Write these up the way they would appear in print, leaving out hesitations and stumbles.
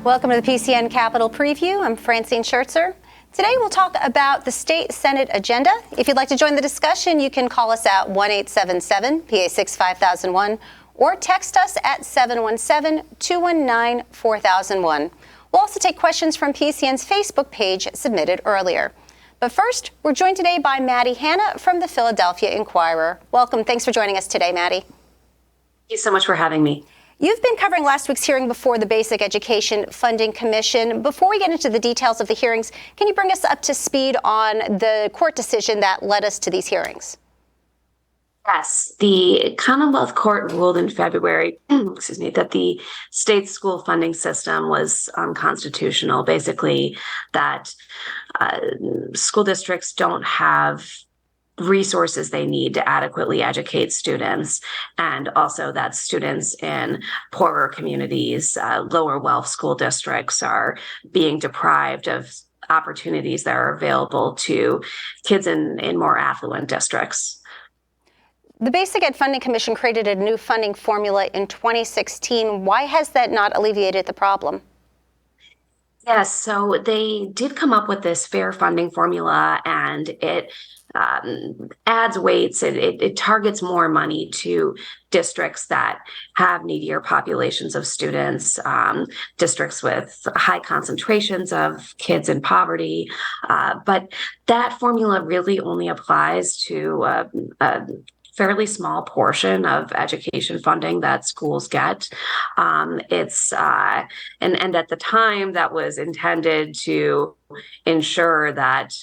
Welcome to the PCN Capitol Preview. I'm Francine Schertzer. Today we'll talk about the state Senate agenda. If you'd like to join the discussion, you can call us at 1-877-PA6-5001 or text us at 717-219-4001. We'll also take questions from PCN's Facebook page submitted earlier. But first, we're joined today by Maddie Hanna from the Philadelphia Inquirer. Welcome. Thanks for joining us today, Maddie. Thank you so much for having me. You've been covering last week's hearing before the Basic Education Funding Commission. Before we get into the details of the hearings, can you bring us up to speed on the court decision that led us to these hearings? Yes, the Commonwealth Court ruled in February, that the state school funding system was unconstitutional. Basically, that school districts don't have resources they need to adequately educate students, and also that students in poorer communities, lower wealth school districts are being deprived of opportunities that are available to kids in more affluent districts. The Basic Ed Funding Commission created a new funding formula in 2016. Why has that not alleviated the problem? Yes, so they did come up with this fair funding formula, and it adds weights. It targets more money to districts that have needier populations of students, districts with high concentrations of kids in poverty. But that formula really only applies to a fairly small portion of education funding that schools get. And at the time, that was intended to ensure that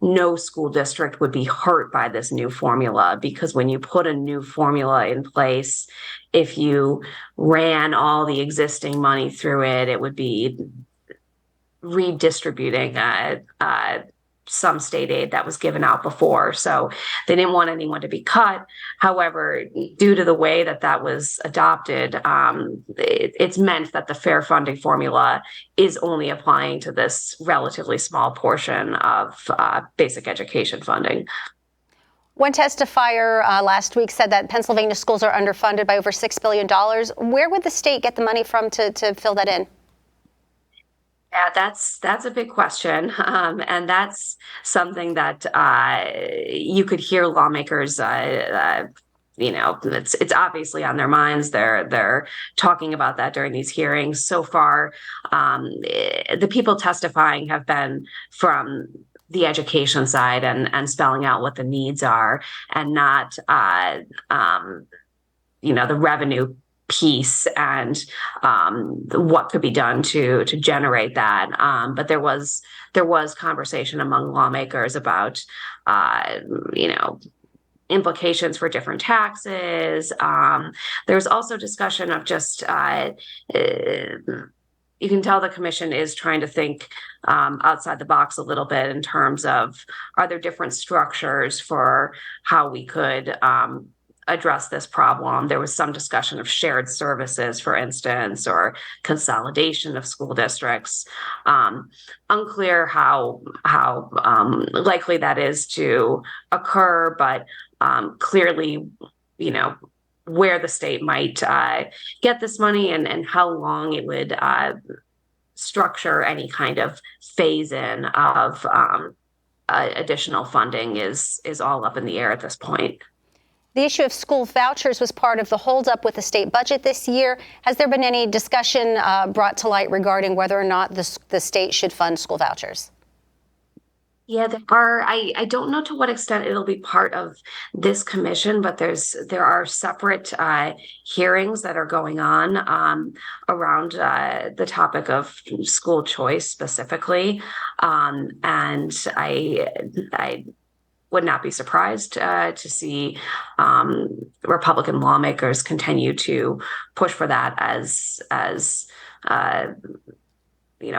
no school district would be hurt by this new formula, because when you put a new formula in place, if you ran all the existing money through it, it would be redistributing some state aid that was given out before. So they didn't want anyone to be cut. However, due to the way that was adopted, it's meant that the fair funding formula is only applying to this relatively small portion of basic education funding. One testifier last week said that Pennsylvania schools are underfunded by over $6 billion. Where would the state get the money from to fill that in? Yeah, that's a big question, and that's something that you could hear lawmakers. It's obviously on their minds. They're talking about that during these hearings. So far, the people testifying have been from the education side and spelling out what the needs are, and not the revenue piece and what could be done to generate that. But there was conversation among lawmakers about implications for different taxes. There's also discussion of just you can tell the commission is trying to think outside the box a little bit in terms of, are there different structures for how we could address this problem. There was some discussion of shared services, for instance, or consolidation of school districts. Unclear how likely that is to occur, but clearly, where the state might get this money and how long it would structure any kind of phase in of additional funding is all up in the air at this point. The issue of school vouchers was part of the holdup with the state budget this year. Has there been any discussion brought to light regarding whether or not the state should fund school vouchers? Yeah, there are. I don't know to what extent it'll be part of this commission, but there are separate hearings that are going on around the topic of school choice specifically, and I would not be surprised to see Republican lawmakers continue to push for that as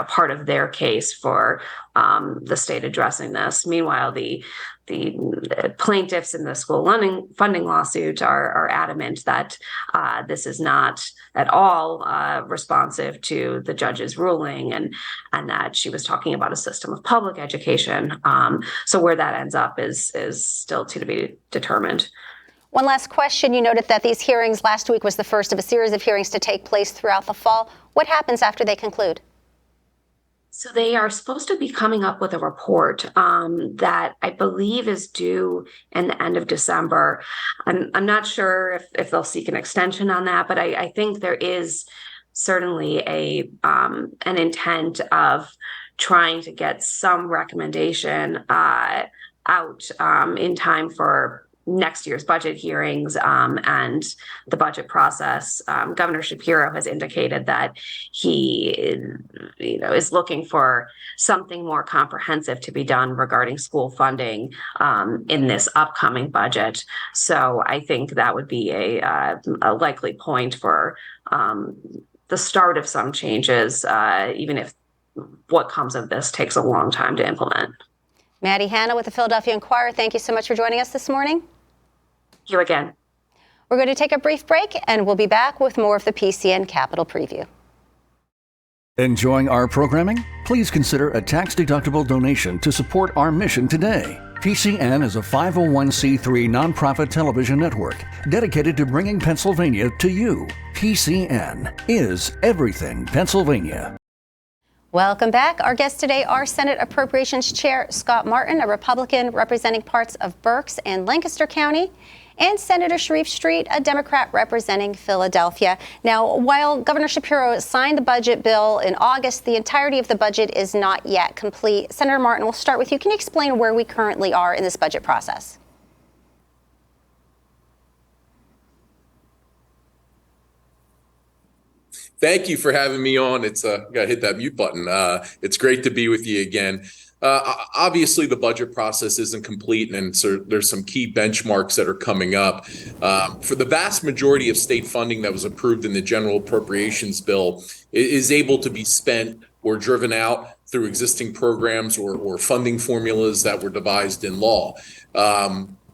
part of their case for the state addressing this. Meanwhile, the plaintiffs in the school funding lawsuit are adamant that this is not at all responsive to the judge's ruling, and that she was talking about a system of public education. So where that ends up is still to be determined. One last question. You noted that these hearings last week was the first of a series of hearings to take place throughout the fall. What happens after they conclude? So they are supposed to be coming up with a report that I believe is due in the end of December. I'm not sure if they'll seek an extension on that, but I think there is certainly an intent of trying to get some recommendation out in time for next year's budget hearings and the budget process. Governor Shapiro has indicated that he, is looking for something more comprehensive to be done regarding school funding in this upcoming budget. So I think that would be a likely point for the start of some changes, even if what comes of this takes a long time to implement. Maddie Hanna with the Philadelphia Inquirer, thank you so much for joining us this morning. Thank you again. We're going to take a brief break, and we'll be back with more of the PCN Capitol Preview. Enjoying our programming? Please consider a tax-deductible donation to support our mission today. PCN is a 501c3 nonprofit television network dedicated to bringing Pennsylvania to you. PCN is everything Pennsylvania. Welcome back. Our guests today are Senate Appropriations Chair Scott Martin, a Republican representing parts of Berks and Lancaster County, and Senator Sharif Street, a Democrat representing Philadelphia. Now, while Governor Shapiro signed the budget bill in August, the entirety of the budget is not yet complete. Senator Martin, we'll start with you. Can you explain where we currently are in this budget process? Thank you for having me on. It's got to hit that mute button. It's great to be with you again. Obviously, the budget process isn't complete, and so there's some key benchmarks that are coming up. For the vast majority of state funding that was approved in the general appropriations bill is able to be spent or driven out through existing programs or funding formulas that were devised in law.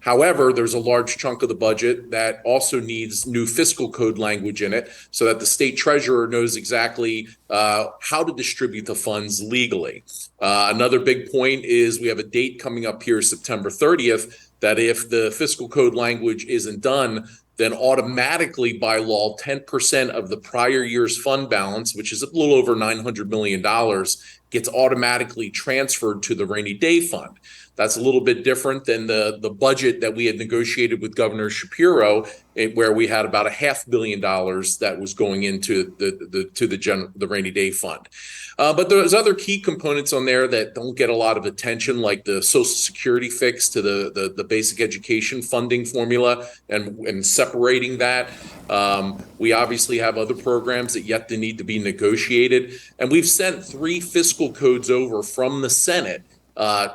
However, there's a large chunk of the budget that also needs new fiscal code language in it so that the state treasurer knows exactly how to distribute the funds legally. Another big point is we have a date coming up here, September 30th, that if the fiscal code language isn't done, then automatically by law, 10% of the prior year's fund balance, which is a little over $900 million, gets automatically transferred to the rainy day fund. That's a little bit different than the budget that we had negotiated with Governor Shapiro, where we had about $500 million that was going into the rainy day fund. But there's other key components on there that don't get a lot of attention, like the Social Security fix to the basic education funding formula and separating that. We obviously have other programs that yet to need to be negotiated. And we've sent 3 fiscal codes over from the Senate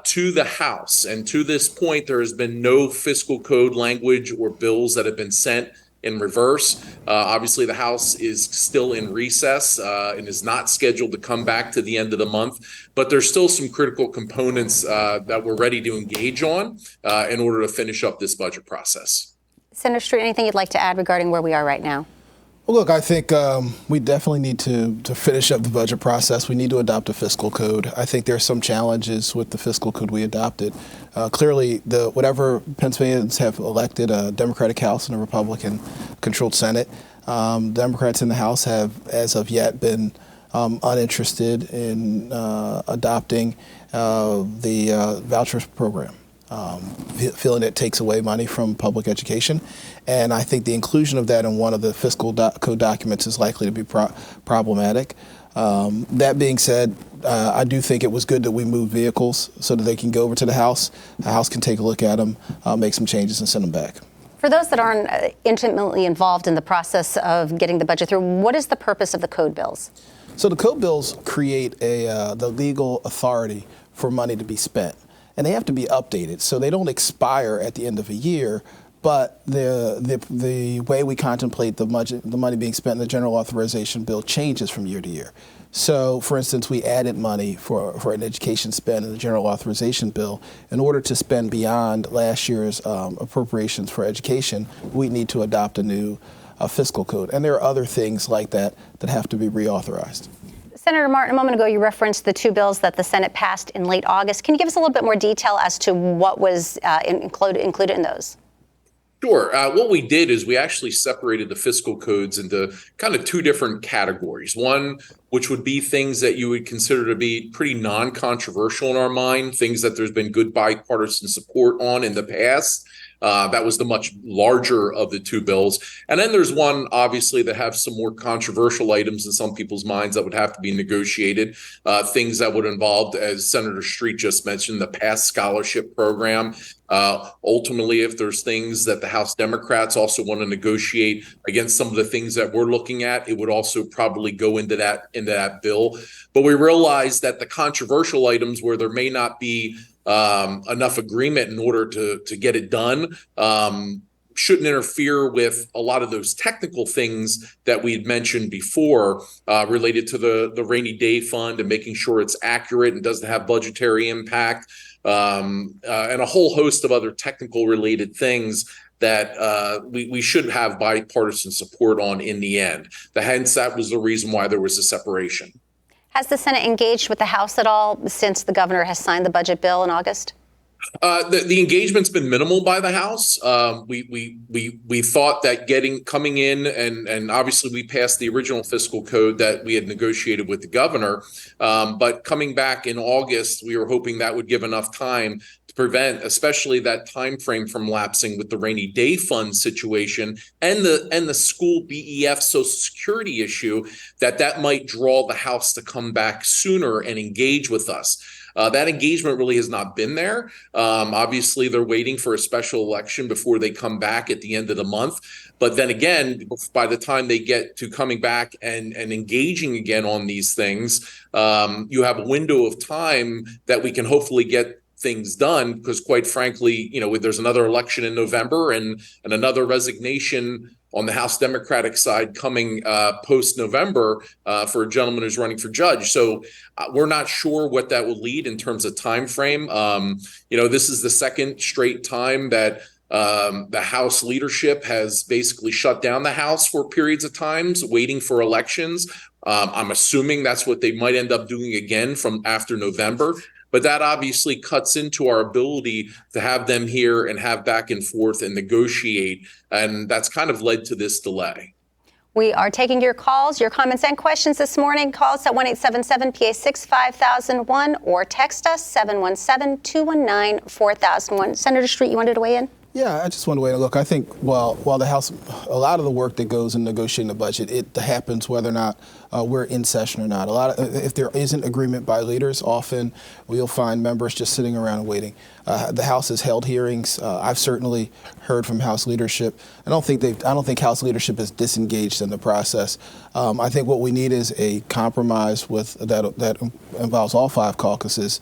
to the House. And to this point, there has been no fiscal code language or bills that have been sent in reverse. Obviously, the House is still in recess and is not scheduled to come back to the end of the month. But there's still some critical components that we're ready to engage on in order to finish up this budget process. Senator Street, anything you'd like to add regarding where we are right now? Well, look, I think we definitely need to finish up the budget process. We need to adopt a fiscal code. I think there's some challenges with the fiscal code we adopted. Clearly, whatever Pennsylvanians have elected, a Democratic House and a Republican-controlled Senate, Democrats in the House have, as of yet, been uninterested in adopting the vouchers program. Feeling it takes away money from public education. And I think the inclusion of that in one of the fiscal code documents is likely to be problematic. That being said, I do think it was good that we moved vehicles so that they can go over to the House. The House can take a look at them, make some changes, and send them back. For those that aren't intimately involved in the process of getting the budget through, what is the purpose of the code bills? So the code bills create the legal authority for money to be spent. And they have to be updated, so they don't expire at the end of a year. But the way we contemplate the money being spent in the general authorization bill changes from year to year. So, for instance, we added money for an education spend in the general authorization bill. In order to spend beyond last year's appropriations for education, we need to adopt a new fiscal code. And there are other things like that that have to be reauthorized. Senator Martin, a moment ago you referenced the 2 bills that the Senate passed in late August. Can you give us a little bit more detail as to what was included in those? Sure. What we did is we actually separated the fiscal codes into kind of two different categories. One, which would be things that you would consider to be pretty non-controversial in our mind, things that there's been good bipartisan support on in the past. That was the much larger of the two bills. And then there's one, obviously, that have some more controversial items in some people's minds that would have to be negotiated. Things that would involve, as Senator Street just mentioned, the past scholarship program. Ultimately, if there's things that the House Democrats also want to negotiate against some of the things that we're looking at, it would also probably go into that bill. But we realize that the controversial items where there may not be enough agreement in order to get it done shouldn't interfere with a lot of those technical things that we had mentioned before related to the rainy day fund and making sure it's accurate and doesn't have budgetary impact, and a whole host of other technical related things that we should have bipartisan support on in the end. Hence, that was the reason why there was a separation. Has the Senate engaged with the House at all since the governor has signed the budget bill in August? The engagement's been minimal by the House. We thought that coming in and obviously we passed the original fiscal code that we had negotiated with the governor. But coming back in August, we were hoping that would give enough time to prevent, especially that time frame from lapsing with the rainy day fund situation and the school BEF Social Security issue, that might draw the House to come back sooner and engage with us. That engagement really has not been there. Obviously, they're waiting for a special election before they come back at the end of the month. But then again, by the time they get to coming back and engaging again on these things, you have a window of time that we can hopefully get things done, because quite frankly, there's another election in November and another resignation on the House Democratic side coming post-November for a gentleman who's running for judge. So we're not sure what that will lead in terms of time frame. This is the second straight time that the House leadership has basically shut down the House for periods of times, waiting for elections. I'm assuming that's what they might end up doing again from after November. But that obviously cuts into our ability to have them here and have back and forth and negotiate. And that's kind of led to this delay. We are taking your calls, your comments, and questions this morning. Call us at 1-877-PA6-5001 or text us 717-219-4001. Senator Street, you wanted to weigh in? Yeah, I just want to weigh in. Look, I think while the House, a lot of the work that goes in negotiating the budget, it happens whether or not we're in session or not. If there isn't agreement by leaders, often we'll find members just sitting around and waiting. The House has held hearings. I've certainly heard from House leadership. I don't think House leadership is disengaged in the process. I think what we need is a compromise that involves all four caucuses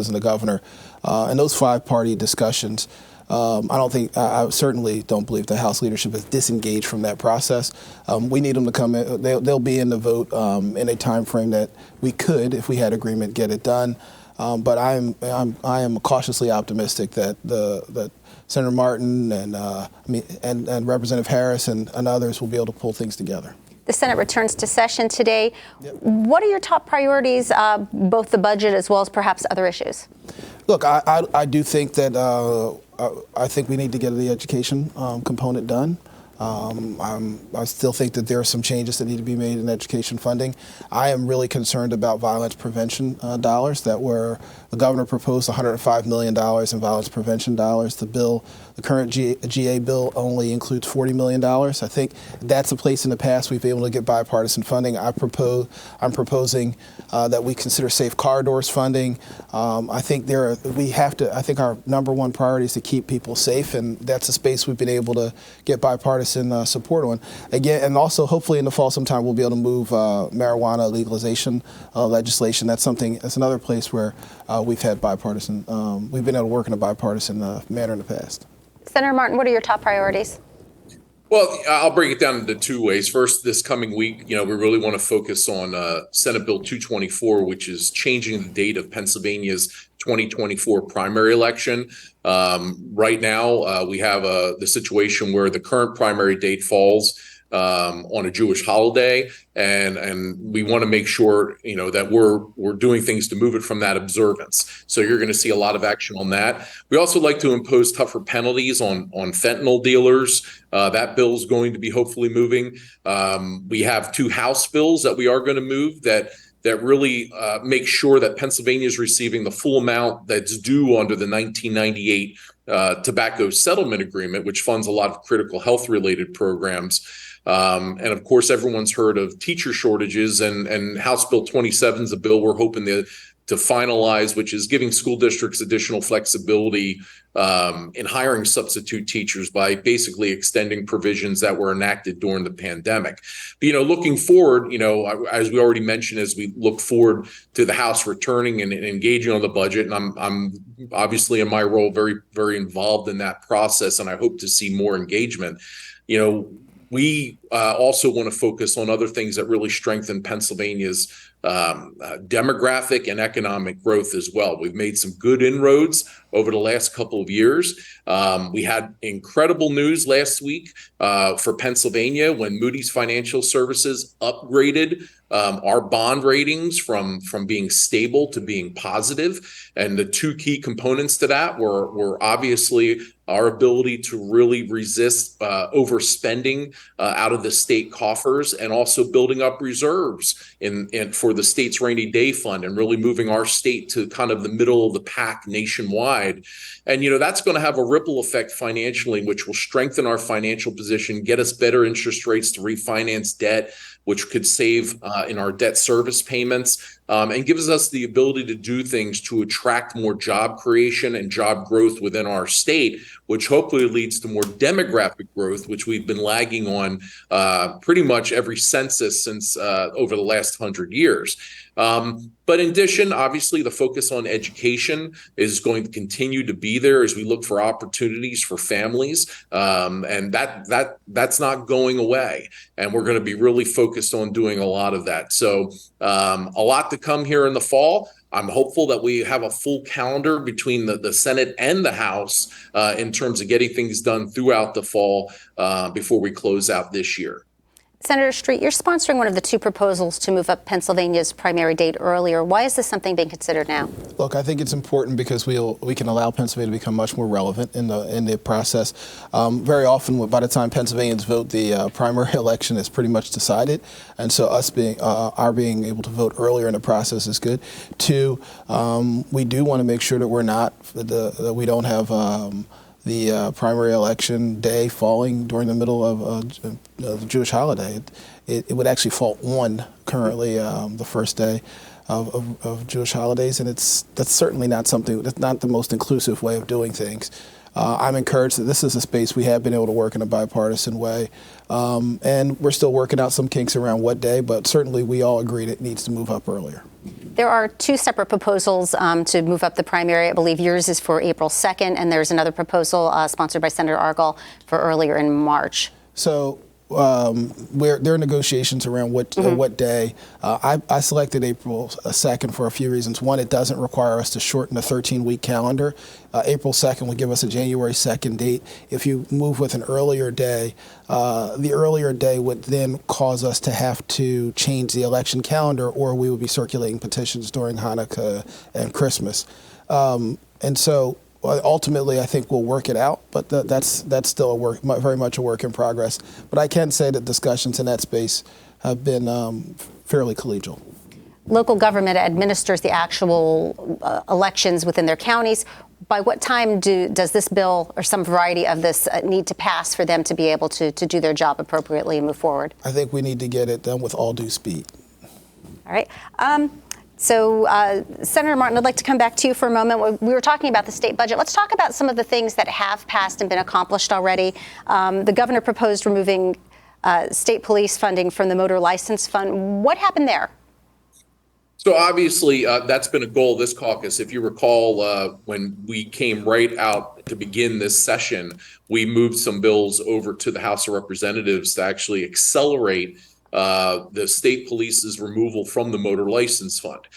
and the governor, and those five-party discussions. I certainly don't believe the House leadership is disengaged from that process. We need them to come in. They'll be in the vote in a time frame that we could, if we had agreement, get it done. But I am cautiously optimistic that Senator Martin and Representative Harris and others will be able to pull things together. The Senate returns to session today. Yep. What are your top priorities, both the budget as well as perhaps other issues? Look, I do think that I think we need to get the education component done. I still think that there are some changes that need to be made in education funding. I am really concerned about violence prevention dollars the governor proposed $105 million in violence prevention dollars. The current GA bill only includes $40 million. I think that's a place in the past we've been able to get bipartisan funding. I'm proposing that we consider safe corridors funding. I think I think our number one priority is to keep people safe, and that's a space we've been able to get bipartisan support on. Again, and also hopefully in the fall sometime we'll be able to move marijuana legalization legislation. That's another place where we've had bipartisan. We've been able to work in a bipartisan manner in the past. Senator Martin, what are your top priorities? Well, I'll break it down into two ways. First, this coming week, we really want to focus on Senate Bill 224, which is changing the date of Pennsylvania's 2024 primary election. Right now, we have the situation where the current primary date falls on a Jewish holiday, and we want to make sure that we're doing things to move it from that observance. So you're going to see a lot of action on that. We also like to impose tougher penalties on fentanyl dealers. That bill is going to be hopefully moving. We have 2 House bills that we are going to move that really make sure that Pennsylvania is receiving the full amount that's due under the 1998 tobacco settlement agreement, which funds a lot of critical health related programs. And of course, everyone's heard of teacher shortages, and House Bill 27 is a bill we're hoping to finalize, which is giving school districts additional flexibility in hiring substitute teachers by basically extending provisions that were enacted during the pandemic. But, looking forward, as we already mentioned, as we look forward to the House returning and engaging on the budget, and I'm obviously in my role very, very involved in that process, and I hope to see more engagement. We also want to focus on other things that really strengthen Pennsylvania's demographic and economic growth as well. We've made some good inroads over the last couple of years. We had incredible news last week for Pennsylvania when Moody's Financial Services upgraded our bond ratings from being stable to being positive. And the 2 key components to that were obviously our ability to really resist overspending out of the state coffers, and also building up reserves for the state's rainy day fund, and really moving our state to kind of the middle of the pack nationwide. And that's going to have a ripple effect financially, which will strengthen our financial position, get us better interest rates to refinance debt, which could save in our debt service payments, and gives us the ability to do things to attract more job creation and job growth within our state, which hopefully leads to more demographic growth, which we've been lagging on pretty much every census since over the last 100 years. But in addition, obviously, the focus on education is going to continue to be there as we look for opportunities for families, and that's not going away. And we're going to be really focused on doing a lot of that. So a lot to come here in the fall. I'm hopeful that we have a full calendar between the Senate and the House in terms of getting things done throughout the fall before we close out this year. Senator Street, you're sponsoring one of the 2 proposals to move up Pennsylvania's primary date earlier. Why is this something being considered now? Look, I think it's important because we can allow Pennsylvania to become much more relevant in the process. Very often, by the time Pennsylvanians vote, the primary election is pretty much decided, and so us being able to vote earlier in the process is good. 2, we do want to make sure that that we don't have the primary election day falling during the middle of the Jewish holiday. It would actually fall on currently the first day of Jewish holidays, and that's certainly not that's not the most inclusive way of doing things. I'm encouraged that this is a space we have been able to work in a bipartisan way, and we're still working out some kinks around what day, but certainly we all agree that it needs to move up earlier. There are 2 separate proposals to move up the primary. I believe yours is for April 2nd, and there's another proposal sponsored by Senator Argall for earlier in March. So there are negotiations around what day. I selected April 2nd for a few reasons. One, it doesn't require us to shorten the 13-week calendar. April 2nd would give us a January 2nd date. If you move with an earlier day, the earlier day would then cause us to have to change the election calendar, or we would be circulating petitions during Hanukkah and Christmas. And so ultimately, I think we'll work it out, but that's still very much a work in progress. But I can say that discussions in that space have been fairly collegial. Local government administers the actual elections within their counties. By what time does this bill or some variety of this need to pass for them to be able to do their job appropriately and move forward? I think we need to get it done with all due speed. All right. So, Senator Martin, I'd like to come back to you for a moment. We were talking about the state budget. Let's talk about some of the things that have passed and been accomplished already. The governor proposed removing state police funding from the motor license fund. What happened there? So obviously, that's been a goal of this caucus. If you recall, when we came right out to begin this session, we moved some bills over to the House of Representatives to actually accelerate the state police's removal from the motor license fund.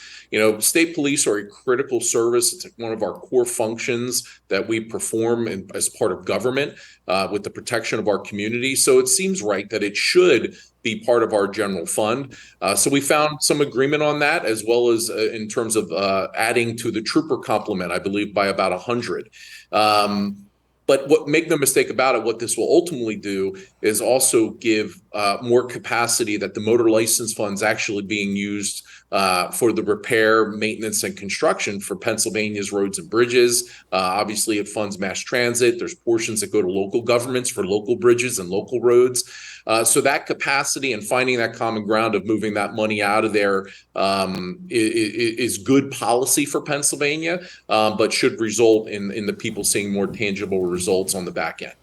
State police are a critical service. It's one of our core functions that we perform as part of government with the protection of our community. So it seems right that it should be part of our general fund. So we found some agreement on that, as well as in terms of adding to the trooper complement, I believe, by about 100. But make no mistake about it, what this will ultimately do is also give more capacity that the motor license fund's actually being used for the repair, maintenance, and construction for Pennsylvania's roads and bridges. Obviously, it funds mass transit. There's portions that go to local governments for local bridges and local roads. So that capacity and finding that common ground of moving that money out of there is good policy for Pennsylvania, but should result in the people seeing more tangible results on the back end.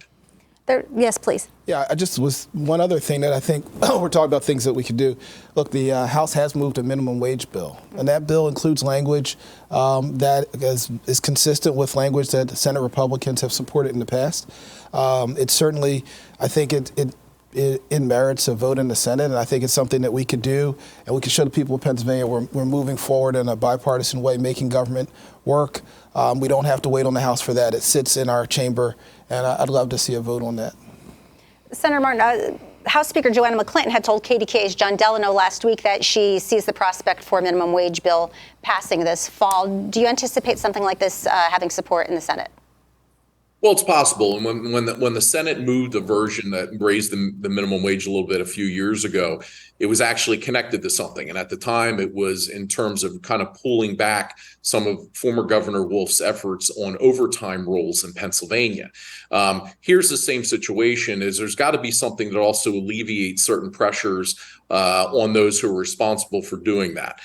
Yes, please. Yeah, I just was one other thing that I think we're talking about things that we could do. Look, the House has moved a minimum wage bill, and that bill includes language that is consistent with language that Senate Republicans have supported in the past. It certainly, I think it merits a vote in the Senate, and I think it's something that we could do, and we can show the people of Pennsylvania we're moving forward in a bipartisan way, making government work. We don't have to wait on the House for that. It sits in our chamber, and I'd love to see a vote on that. Senator Martin, House Speaker Joanna McClinton had told KDKA's John Delano last week that she sees the prospect for a minimum wage bill passing this fall. Do you anticipate something like this having support in the Senate? Well, it's possible. And when the Senate moved a version that raised the minimum wage a little bit a few years ago, it was actually connected to something. And at the time, it was in terms of kind of pulling back some of former Governor Wolf's efforts on overtime rules in Pennsylvania. Here's the same situation: is there's got to be something that also alleviates certain pressures on those who are responsible for doing that.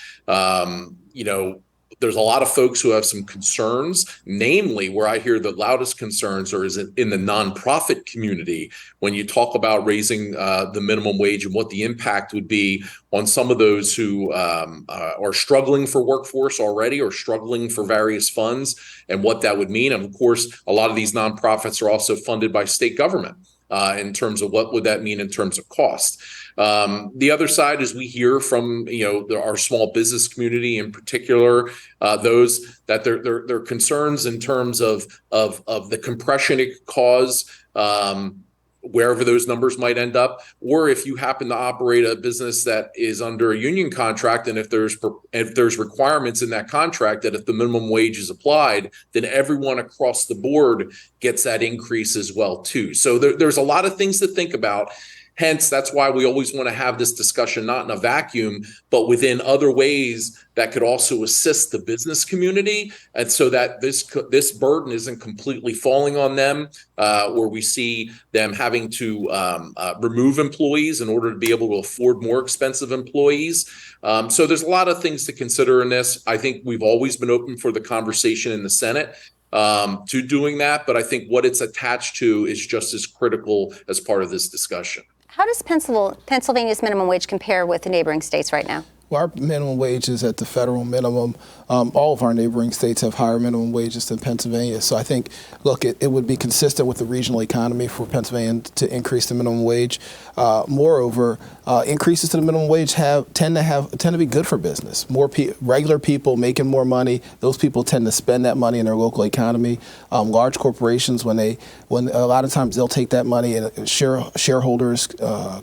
There's a lot of folks who have some concerns, namely where I hear the loudest concerns are in the nonprofit community when you talk about raising the minimum wage and what the impact would be on some of those who are struggling for workforce already or struggling for various funds and what that would mean. And of course, a lot of these nonprofits are also funded by state government in terms of what would that mean in terms of cost. The other side is we hear from our small business community in particular, those that their concerns in terms of the compression it could cause wherever those numbers might end up, or if you happen to operate a business that is under a union contract, and if there's requirements in that contract that if the minimum wage is applied, then everyone across the board gets that increase as well too. So there's a lot of things to think about. Hence, that's why we always want to have this discussion, not in a vacuum, but within other ways that could also assist the business community. And so that this burden isn't completely falling on them, or we see them having to remove employees in order to be able to afford more expensive employees. So there's a lot of things to consider in this. I think we've always been open for the conversation in the Senate to doing that. But I think what it's attached to is just as critical as part of this discussion. How does Pennsylvania's minimum wage compare with the neighboring states right now? Well, our minimum wage is at the federal minimum. All of our neighboring states have higher minimum wages than Pennsylvania. So I think, look, it would be consistent with the regional economy for Pennsylvania to increase the minimum wage. Moreover, increases to the minimum wage tend to be good for business. More regular people making more money, those people tend to spend that money in their local economy. Large corporations, when a lot of times they'll take that money, and shareholders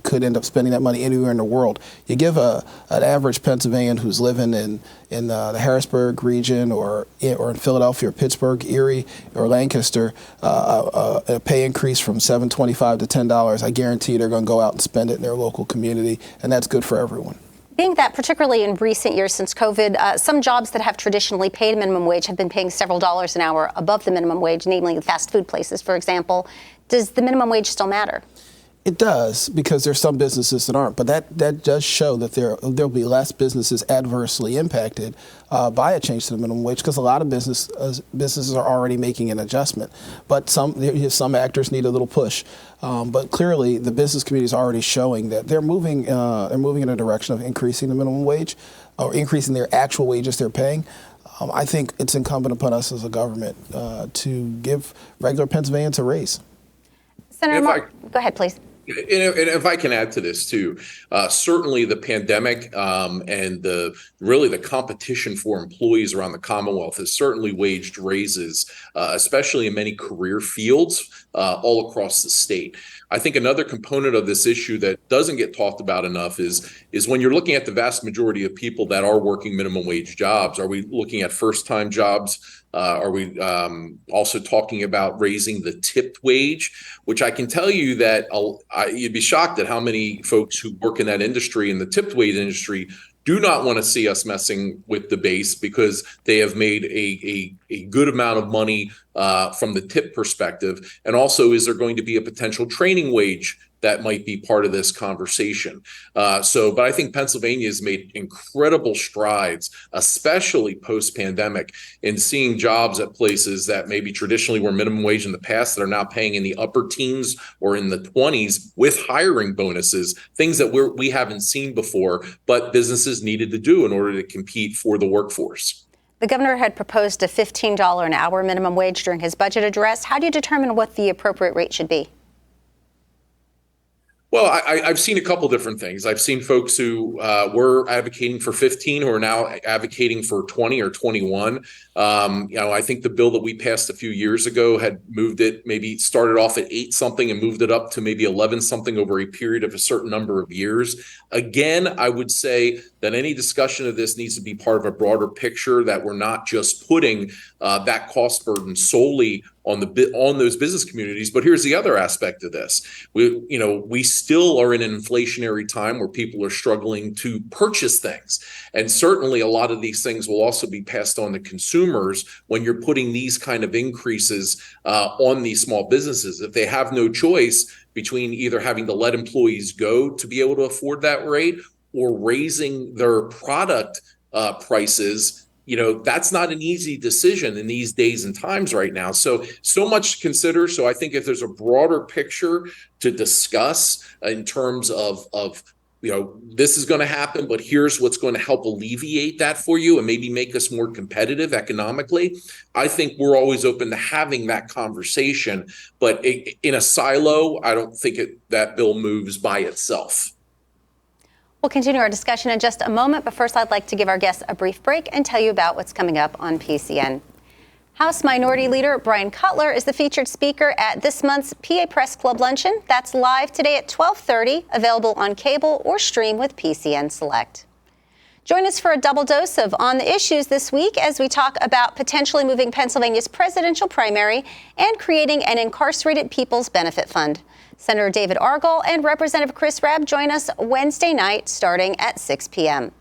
could end up spending that money anywhere in the world. You give an average Pennsylvanian who's living in the Harrisburg region or in Philadelphia or Pittsburgh, Erie or Lancaster, a pay increase from $7.25 to $10, I guarantee they're going to go out and spend it in their local community, and that's good for everyone. Being that, particularly in recent years since COVID, some jobs that have traditionally paid minimum wage have been paying several dollars an hour above the minimum wage, namely fast food places, for example. Does the minimum wage still matter? It does, because there's some businesses that aren't, but that does show that there'll be less businesses adversely impacted by a change to the minimum wage, because a lot of businesses are already making an adjustment. But some actors need a little push. But clearly, the business community is already showing that they're moving in a direction of increasing the minimum wage or increasing their actual wages they're paying. I think it's incumbent upon us as a government to give regular Pennsylvanians a raise. Senator Mark, go ahead, please. And if I can add to this too, certainly the pandemic and the competition for employees around the Commonwealth has certainly waged raises, especially in many career fields all across the state. I think another component of this issue that doesn't get talked about enough is when you're looking at the vast majority of people that are working minimum wage jobs. Are we looking at first-time jobs? Are we also talking about raising the tipped wage, which I can tell you that you'd be shocked at how many folks who work in that industry, in the tipped wage industry, do not want to see us messing with the base because they have made a good amount of money from the tip perspective. And also, is there going to be a potential training wage that might be part of this conversation? But I think Pennsylvania has made incredible strides, especially post-pandemic, in seeing jobs at places that maybe traditionally were minimum wage in the past that are now paying in the upper teens or in the 20s with hiring bonuses, things that we haven't seen before, but businesses needed to do in order to compete for the workforce. The governor had proposed a $15 an hour minimum wage during his budget address. How do you determine what the appropriate rate should be? Well, I've seen a couple different things. I've seen folks who were advocating for 15 who are now advocating for 20 or 21. I think the bill that we passed a few years ago had moved it, maybe started off at 8 something and moved it up to maybe 11 something over a period of a certain number of years. Again, I would say that any discussion of this needs to be part of a broader picture, that we're not just putting that cost burden solely on those business communities. But here's the other aspect of this. We still are in an inflationary time where people are struggling to purchase things. And certainly a lot of these things will also be passed on to consumers when you're putting these kind of increases on these small businesses. If they have no choice between either having to let employees go to be able to afford that rate or raising their product prices, that's not an easy decision in these days and times right now. So much to consider. So I think if there's a broader picture to discuss in terms of this is going to happen, but here's what's going to help alleviate that for you and maybe make us more competitive economically, I think we're always open to having that conversation. But in a silo, I don't think that bill moves by itself. We'll continue our discussion in just a moment, but first I'd like to give our guests a brief break and tell you about what's coming up on PCN. House Minority Leader Brian Cutler is the featured speaker at this month's PA Press Club Luncheon. That's live today at 12:30, available on cable or stream with PCN Select. Join us for a double dose of On the Issues this week as we talk about potentially moving Pennsylvania's presidential primary and creating an incarcerated people's benefit fund. Senator David Argall and Representative Chris Rabb join us Wednesday night starting at 6 p.m.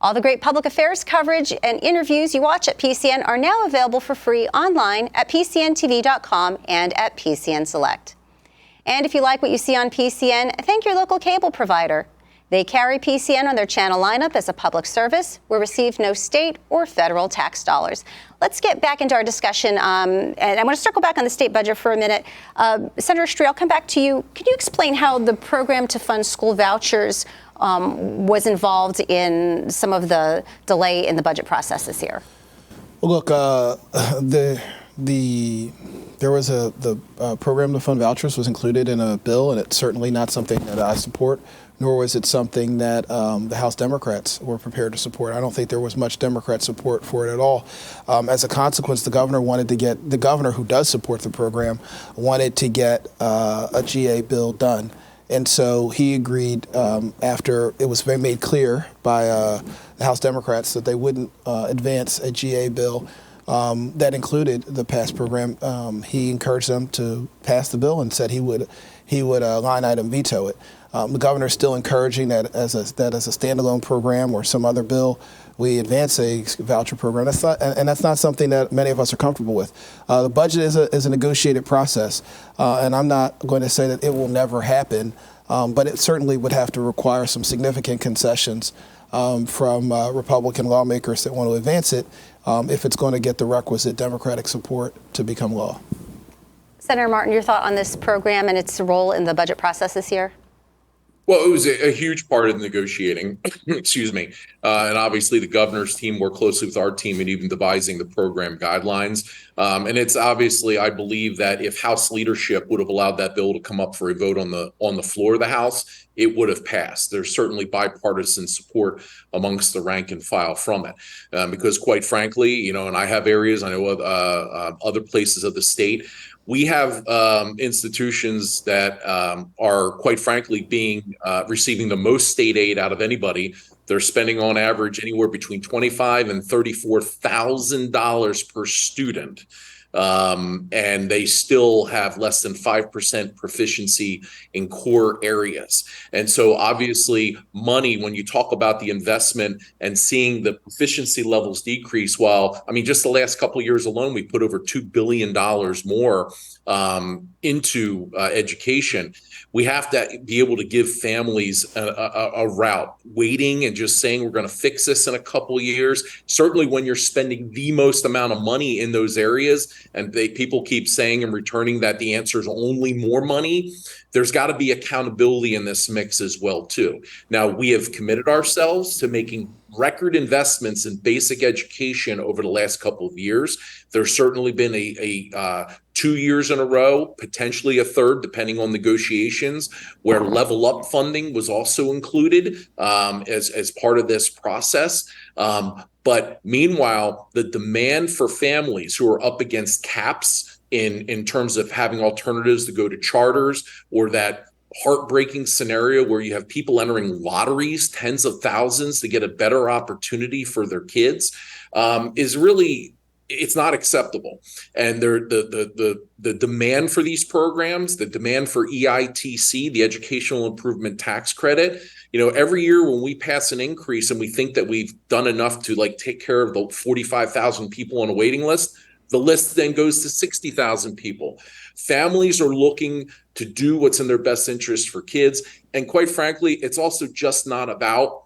All the great public affairs coverage and interviews you watch at PCN are now available for free online at PCNTV.com and at PCN Select. And if you like what you see on PCN, thank your local cable provider. They carry PCN on their channel lineup as a public service. We receive no state or federal tax dollars. Let's get back into our discussion. And I want to circle back on the state budget for a minute. Senator Street, I'll come back to you. Can you explain how the program to fund school vouchers was involved in some of the delay in the budget process this year? Well, look, the program to fund vouchers was included in a bill, and it's certainly not something that I support, nor was it something that the House Democrats were prepared to support. I don't think there was much Democrat support for it at all. As a consequence, the governor, who does support the program, wanted to get a GA bill done. And so he agreed after it was made clear by the House Democrats that they wouldn't advance a GA bill that included the PASS program. He encouraged them to pass the bill and said he would line item veto it. The governor is still encouraging that as a standalone program or some other bill, we advance a voucher program. That's not something that many of us are comfortable with. The budget is a negotiated process, and I'm not going to say that it will never happen, but it certainly would have to require some significant concessions from Republican lawmakers that want to advance it if it's going to get the requisite Democratic support to become law. Senator Martin, your thought on this program and its role in the budget process this year? Well, it was a huge part of the negotiating, excuse me. And obviously the governor's team worked closely with our team in even devising the program guidelines. And it's obviously, I believe that if House leadership would have allowed that bill to come up for a vote on the floor of the House, it would have passed. There's certainly bipartisan support amongst the rank and file from it. Because quite frankly, and I have areas, I know other places of the state, we have institutions that are, quite frankly, receiving the most state aid out of anybody. They're spending on average anywhere between $25,000 and $34,000 per student. And they still have less than 5% proficiency in core areas. And so obviously money, when you talk about the investment and seeing the proficiency levels decrease, just the last couple of years alone, we put over $2 billion more into education. We have to be able to give families a route. Waiting and just saying we're going to fix this in a couple of years, certainly when you're spending the most amount of money in those areas, and people keep saying and returning that the answer is only more money, there's got to be accountability in this mix as well, too. Now, we have committed ourselves to making record investments in basic education over the last couple of years. There's certainly been a 2 years in a row, potentially a third, depending on negotiations, where level up funding was also included as part of this process. But meanwhile, the demand for families who are up against caps in terms of having alternatives to go to charters, or that heartbreaking scenario where you have people entering lotteries, tens of thousands, to get a better opportunity for their kids, is really, it's not acceptable. And the demand for these programs, the demand for EITC, the Educational Improvement Tax Credit, every year when we pass an increase and we think that we've done enough to take care of the 45,000 people on a waiting list, the list then goes to 60,000 people. Families are looking to do what's in their best interest for kids. And quite frankly, it's also just not about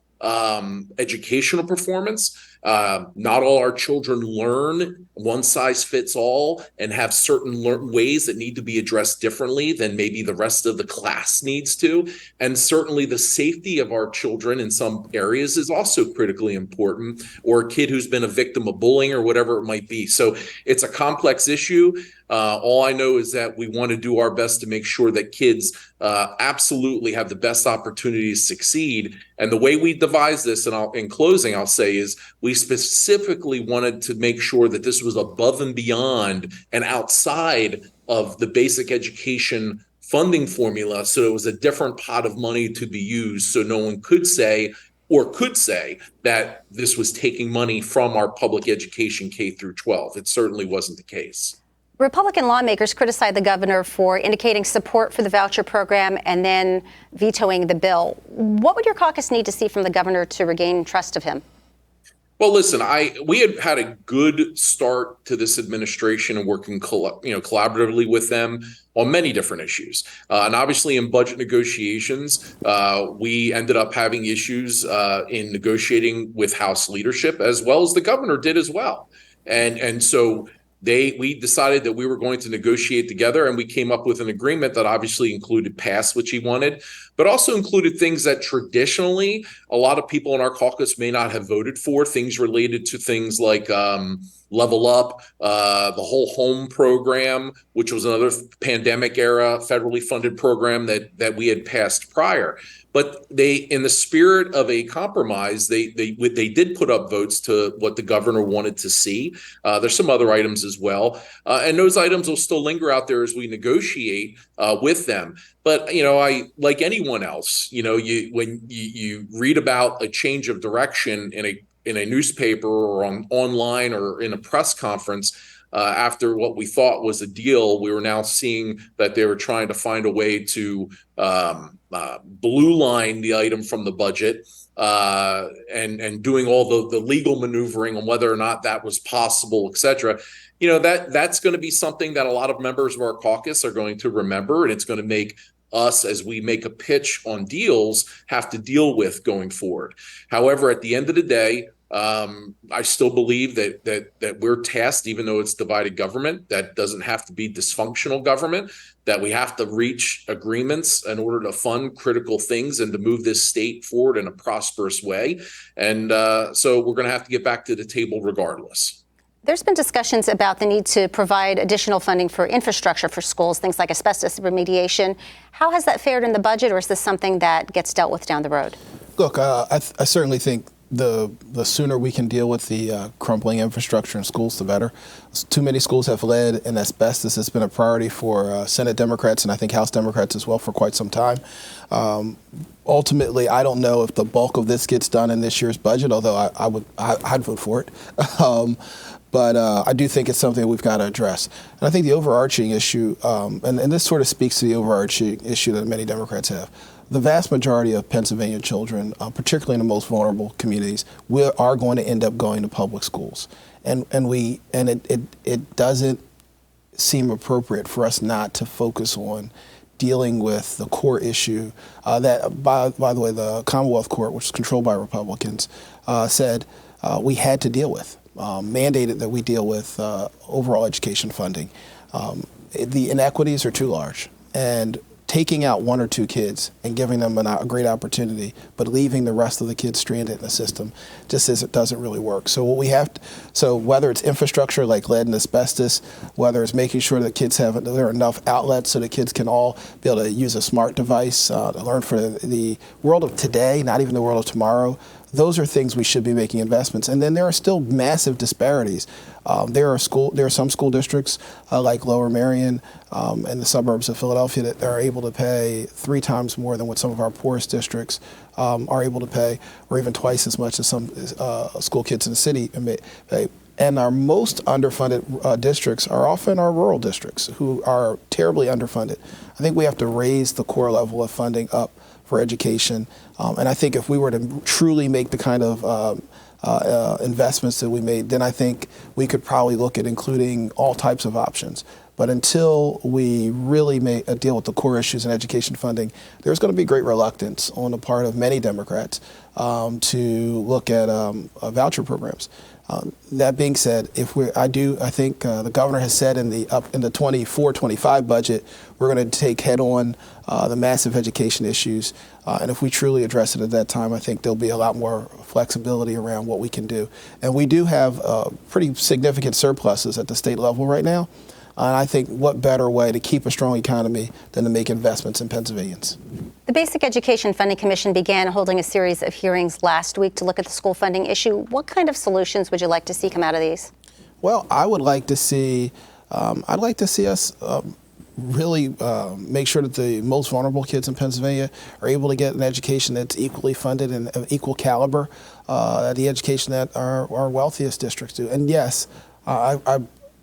educational performance. Not all our children learn one size fits all and have certain ways that need to be addressed differently than maybe the rest of the class needs to. And certainly the safety of our children in some areas is also critically important, or a kid who's been a victim of bullying or whatever it might be. So it's a complex issue. All I know is that we want to do our best to make sure that kids absolutely have the best opportunity to succeed. And the way we devised this, and in closing, I'll say, is we specifically wanted to make sure that this was above and beyond and outside of the basic education funding formula. So it was a different pot of money to be used. So no one could say that this was taking money from our public education K through 12. It certainly wasn't the case. Republican lawmakers criticized the governor for indicating support for the voucher program and then vetoing the bill. What would your caucus need to see from the governor to regain trust of him? Well, listen, we had a good start to this administration and working collaboratively with them on many different issues. And obviously in budget negotiations, we ended up having issues in negotiating with House leadership, as well as the governor did as well. And so we decided that we were going to negotiate together, and we came up with an agreement that obviously included pass, which he wanted, but also included things that traditionally a lot of people in our caucus may not have voted for, things related to things like Level Up, the Whole Home program, which was another pandemic era federally funded program that we had passed prior. But they, in the spirit of a compromise, they did put up votes to what the governor wanted to see. There's some other items as well, and those items will still linger out there as we negotiate with them. But I, like anyone else, when you read about a change of direction in a newspaper or online or in a press conference. After what we thought was a deal, we were now seeing that they were trying to find a way to blue line the item from the budget and doing all the legal maneuvering on whether or not that was possible, et cetera. That's going to be something that a lot of members of our caucus are going to remember, and it's going to make us, as we make a pitch on deals, have to deal with going forward. However, at the end of the day, I still believe that we're tasked, even though it's divided government, that doesn't have to be dysfunctional government, that we have to reach agreements in order to fund critical things and to move this state forward in a prosperous way. And so we're going to have to get back to the table regardless. There's been discussions about the need to provide additional funding for infrastructure for schools, things like asbestos remediation. How has that fared in the budget, or is this something that gets dealt with down the road? Look, I certainly think the sooner we can deal with the crumbling infrastructure in schools, the better. Too many schools have lead and asbestos. It's been a priority for Senate Democrats and I think House Democrats as well for quite some time. Ultimately, I don't know if the bulk of this gets done in this year's budget, although I'd vote for it. But I do think it's something we've got to address. And I think the overarching issue, and this sort of speaks to the overarching issue that many Democrats have, the vast majority of Pennsylvania children, particularly in the most vulnerable communities, are going to end up going to public schools. And it doesn't seem appropriate for us not to focus on dealing with the core issue that, by the way, the Commonwealth Court, which is controlled by Republicans, said we had to deal with. Mandated that we deal with overall education funding. The inequities are too large, and taking out one or two kids and giving them a great opportunity, but leaving the rest of the kids stranded in the system just doesn't really work. So what we have, so whether it's infrastructure like lead and asbestos, whether it's making sure that kids there are enough outlets so that kids can all be able to use a smart device to learn for the world of today, not even the world of tomorrow. Those are things we should be making investments. And then there are still massive disparities. There are some school districts like Lower Merion and the suburbs of Philadelphia that are able to pay 3 times more than what some of our poorest districts are able to pay, or even twice as much as some school kids in the city pay. And our most underfunded districts are often our rural districts, who are terribly underfunded. I think we have to raise the core level of funding up for education. And I think if we were to truly make the kind of investments that we made, then I think we could probably look at including all types of options. But until we really deal with the core issues in education funding, there's going to be great reluctance on the part of many Democrats to look at voucher programs. That being said, I think the governor has said in the 24-25 budget, we're going to take head on the massive education issues. And if we truly address it at that time, I think there'll be a lot more flexibility around what we can do. And we do have pretty significant surpluses at the state level right now. And I think what better way to keep a strong economy than to make investments in Pennsylvanians. The Basic Education Funding Commission began holding a series of hearings last week to look at the school funding issue. What kind of solutions would you like to see come out of these? Well, I would like to see, I'd like to see us really make sure that the most vulnerable kids in Pennsylvania are able to get an education that's equally funded and of equal caliber, the education that our wealthiest districts do. And yes, I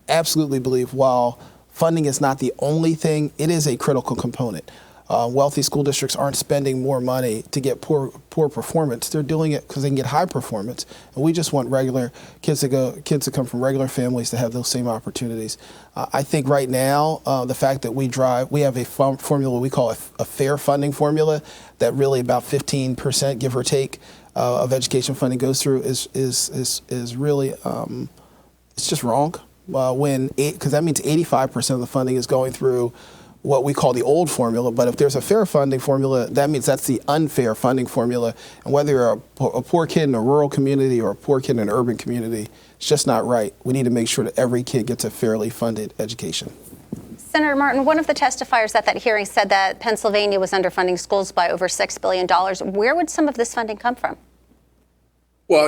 absolutely believe while funding is not the only thing, it is a critical component. Wealthy school districts aren't spending more money to get poor performance. They're doing it because they can get high performance. And we just want regular kids to come from regular families to have those same opportunities. I think right now, the fact that we have a formula we call a fair funding formula that really about 15%, give or take, of education funding goes through is really it's just wrong. Because that means 85% of the funding is going through what we call the old formula. But if there's a fair funding formula, that means that's the unfair funding formula. And whether you're a poor kid in a rural community or a poor kid in an urban community, it's just not right. We need to make sure that every kid gets a fairly funded education. Senator Martin, one of the testifiers at that hearing said that Pennsylvania was underfunding schools by over $6 billion. Where would some of this funding come from? Well,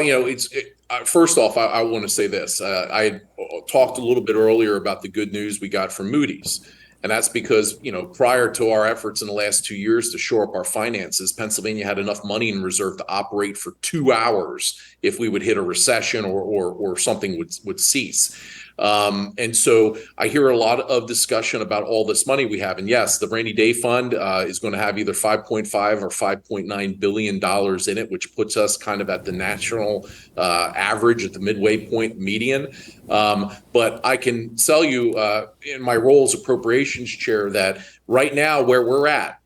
first off, I want to say this. I talked a little bit earlier about the good news we got from Moody's. And that's because, prior to our efforts in the last 2 years to shore up our finances, Pennsylvania had enough money in reserve to operate for 2 hours if we would hit a recession or something would cease. And so I hear a lot of discussion about all this money we have. And yes, the rainy day fund is going to have either $5.5 or $5.9 billion in it, which puts us kind of at the national average at the midway point median. But I can tell you in my role as appropriations chair that right now where we're at,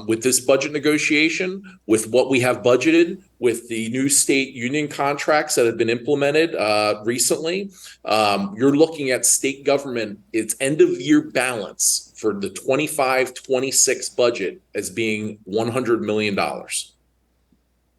with this budget negotiation, with what we have budgeted, with the new state union contracts that have been implemented recently, you're looking at state government, its end of year balance for the 25-26 budget as being $100 million.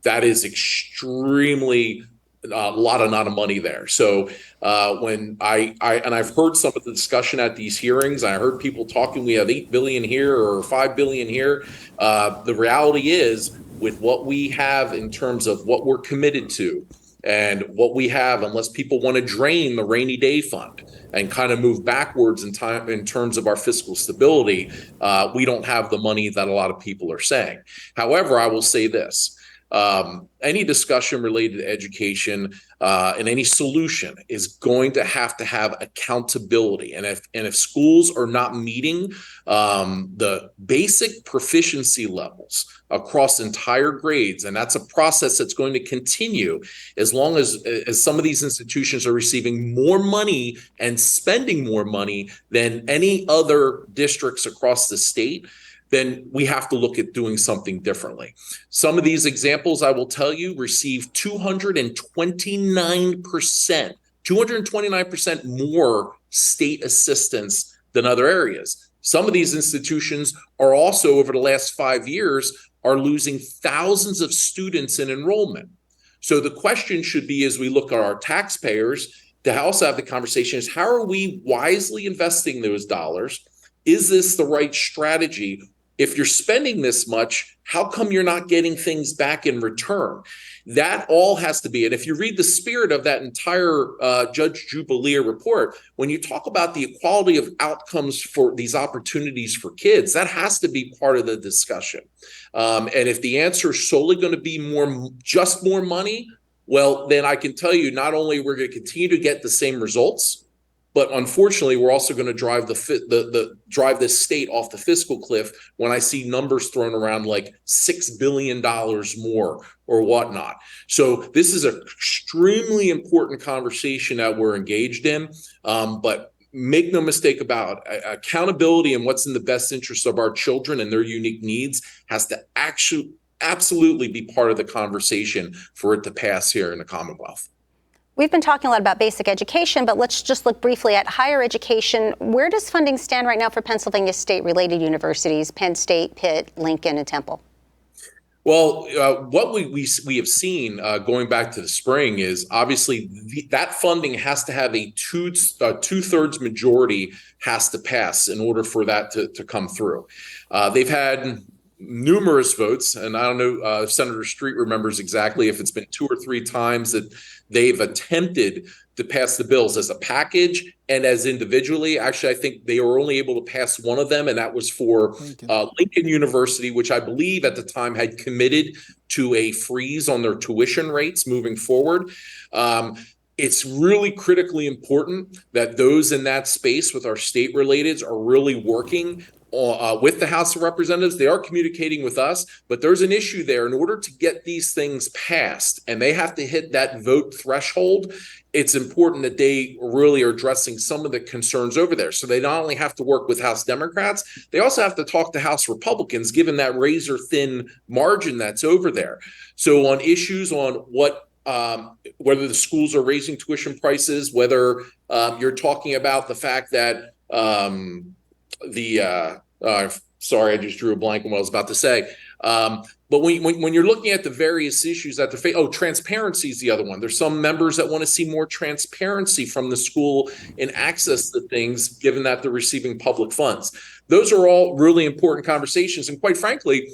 That is extremely not of money there. So when I've heard some of the discussion at these hearings, I heard people talking, we have $8 billion here or $5 billion here. The reality is, with what we have in terms of what we're committed to and what we have, unless people want to drain the rainy day fund and kind of move backwards in time in terms of our fiscal stability, we don't have the money that a lot of people are saying. However, I will say this. Any discussion related to education and any solution is going to have accountability. And if schools are not meeting the basic proficiency levels across entire grades, and that's a process that's going to continue as long as some of these institutions are receiving more money and spending more money than any other districts across the state, then we have to look at doing something differently. Some of these examples, I will tell you, receive 229% more state assistance than other areas. Some of these institutions are also, over the last 5 years, are losing thousands of students in enrollment. So the question should be, as we look at our taxpayers, to also have the conversation is, how are we wisely investing those dollars? Is this the right strategy? If you're spending this much, how come you're not getting things back in return? That all has to be, and if you read the spirit of that entire Judge Jubilee report, when you talk about the equality of outcomes for these opportunities for kids, that has to be part of the discussion. And if the answer is solely going to be just more money, well, then I can tell you, not only we're going to continue to get the same results, but unfortunately, we're also going to drive drive this state off the fiscal cliff when I see numbers thrown around like $6 billion more or whatnot. So this is an extremely important conversation that we're engaged in. But make no mistake about it, accountability and what's in the best interest of our children and their unique needs has to absolutely be part of the conversation for it to pass here in the Commonwealth. We've been talking a lot about basic education, but let's just look briefly at higher education. Where does funding stand right now for Pennsylvania state-related universities, Penn State, Pitt, Lincoln, and Temple? Well, what we have seen going back to the spring is obviously that funding has to have a two-thirds majority has to pass in order for that to come through. They've had numerous votes, and I don't know if Senator Street remembers exactly if it's been 2 or 3 times that they've attempted to pass the bills as a package and as individually. Actually, I think they were only able to pass one of them, and that was for Lincoln University, which I believe at the time had committed to a freeze on their tuition rates moving forward. It's really critically important that those in that space with our state relateds are really working with the House of Representatives. They are communicating with us, but there's an issue there. In order to get these things passed, and they have to hit that vote threshold, it's important that they really are addressing some of the concerns over there. So they not only have to work with House Democrats, they also have to talk to House Republicans, given that razor thin margin that's over there. So on issues on whether the schools are raising tuition prices, whether you're talking about the fact that sorry, I just drew a blank on what I was about to say. But when you're looking at the various issues that transparency is the other one. There's some members that want to see more transparency from the school in access to things, given that they're receiving public funds. Those are all really important conversations. And quite frankly,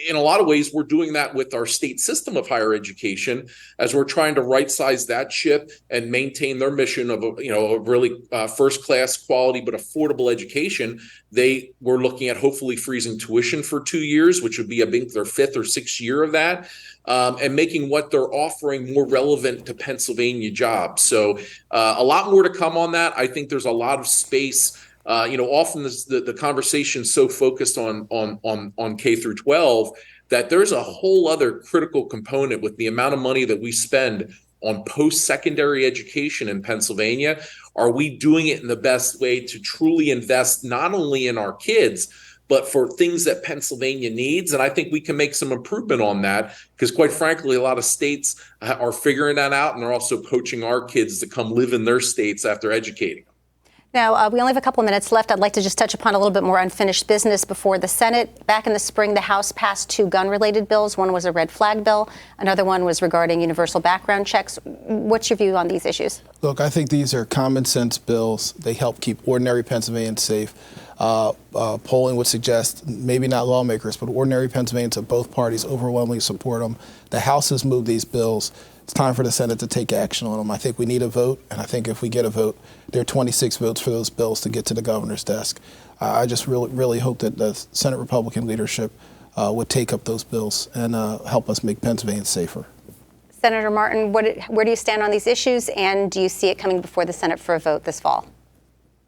in a lot of ways, we're doing that with our state system of higher education as we're trying to right-size that ship and maintain their mission of a really first-class quality but affordable education. They were looking at hopefully freezing tuition for 2 years, which would be I think their 5th or 6th year of that, and making what they're offering more relevant to Pennsylvania jobs. So a lot more to come on that. I think there's a lot of space. Often the conversation is so focused on K through 12 that there's a whole other critical component with the amount of money that we spend on post-secondary education in Pennsylvania. Are we doing it in the best way to truly invest not only in our kids, but for things that Pennsylvania needs. And I think we can make some improvement on that because, quite frankly, a lot of states are figuring that out, and they're also poaching our kids to come live in their states after educating them. Now, we only have a couple of minutes left. I'd like to just touch upon a little bit more unfinished business before the Senate. Back in the spring, the House passed 2 gun-related bills. One was a red flag bill. Another one was regarding universal background checks. What's your view on these issues? Look, I think these are common sense bills. They help keep ordinary Pennsylvanians safe. Polling would suggest maybe not lawmakers, but ordinary Pennsylvanians of both parties overwhelmingly support them. The House has moved these bills. It's time for the Senate to take action on them. I think we need a vote, and I think if we get a vote, there are 26 votes for those bills to get to the governor's desk. I just really hope that the Senate Republican leadership would take up those bills and help us make Pennsylvania safer. Senator Martin, where do you stand on these issues, and do you see it coming before the Senate for a vote this fall?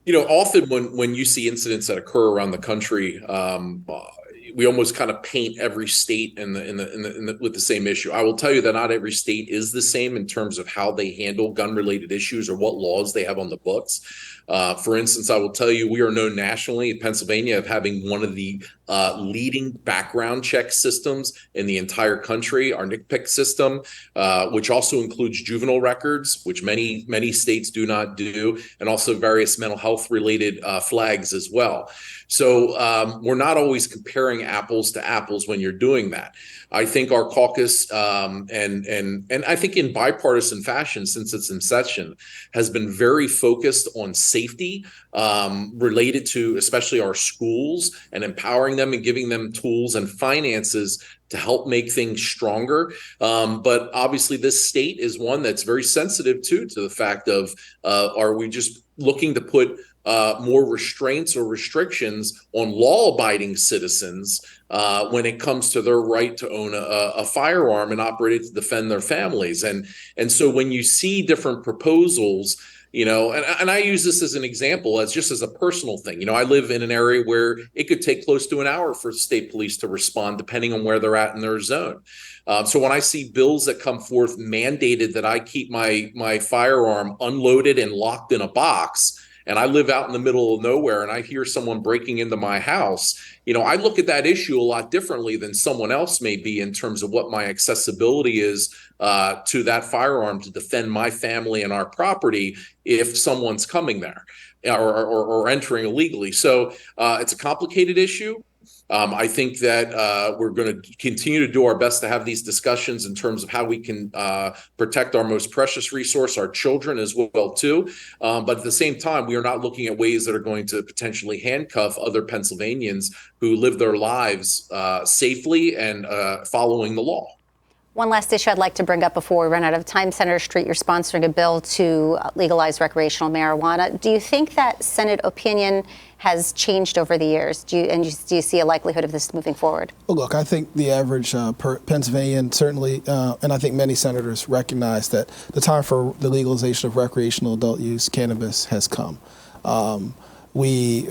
You know, often when you see incidents that occur around the country, we almost kind of paint every state with the same issue. I will tell you that not every state is the same in terms of how they handle gun-related issues or what laws they have on the books. For instance, I will tell you we are known nationally in Pennsylvania of having one of the leading background check systems in the entire country, our NCPIC system, which also includes juvenile records, which many states do not do, and also various mental health related flags as well. So we're not always comparing apples to apples when you're doing that. I think our caucus and I think in bipartisan fashion since its inception has been very focused on safety related to especially our schools and empowering them and giving them tools and finances to help make things stronger. But obviously this state is one that's very sensitive to the fact of are we just looking to put more restraints or restrictions on law-abiding citizens when it comes to their right to own a firearm and operate it to defend their families. And so when you see different proposals, you know, and I use this as an example, as just as a personal thing. You know, I live in an area where it could take close to an hour for state police to respond, depending on where they're at in their zone. So when I see bills that come forth mandated that I keep my firearm unloaded and locked in a box, and I live out in the middle of nowhere and I hear someone breaking into my house, you know, I look at that issue a lot differently than someone else may be in terms of what my accessibility is to that firearm to defend my family and our property if someone's coming there or entering illegally. So it's a complicated issue. I think that we're going to continue to do our best to have these discussions in terms of how we can protect our most precious resource, our children as well, too. But at the same time, we are not looking at ways that are going to potentially handcuff other Pennsylvanians who live their lives safely and following the law. One last issue I'd like to bring up before we run out of time. Senator Street, you're sponsoring a bill to legalize recreational marijuana. Do you think that Senate opinion has changed over the years? Do you see a likelihood of this moving forward? Well, look, I think the average Pennsylvanian certainly, and I think many senators recognize that the time for the legalization of recreational adult use cannabis has come. We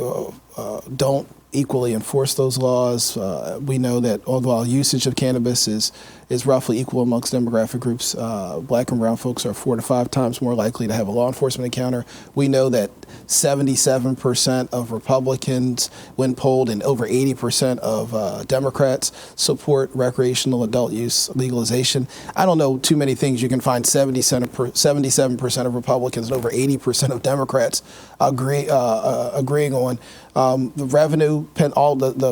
don't equally enforce those laws. We know that although usage of cannabis is roughly equal amongst demographic groups, black and brown folks are 4 to 5 times more likely to have a law enforcement encounter. We know that 77% of Republicans, when polled, and over 80% of Democrats support recreational adult use legalization. I don't know too many things you can find 77% of Republicans and over 80% of Democrats agreeing on. The revenue,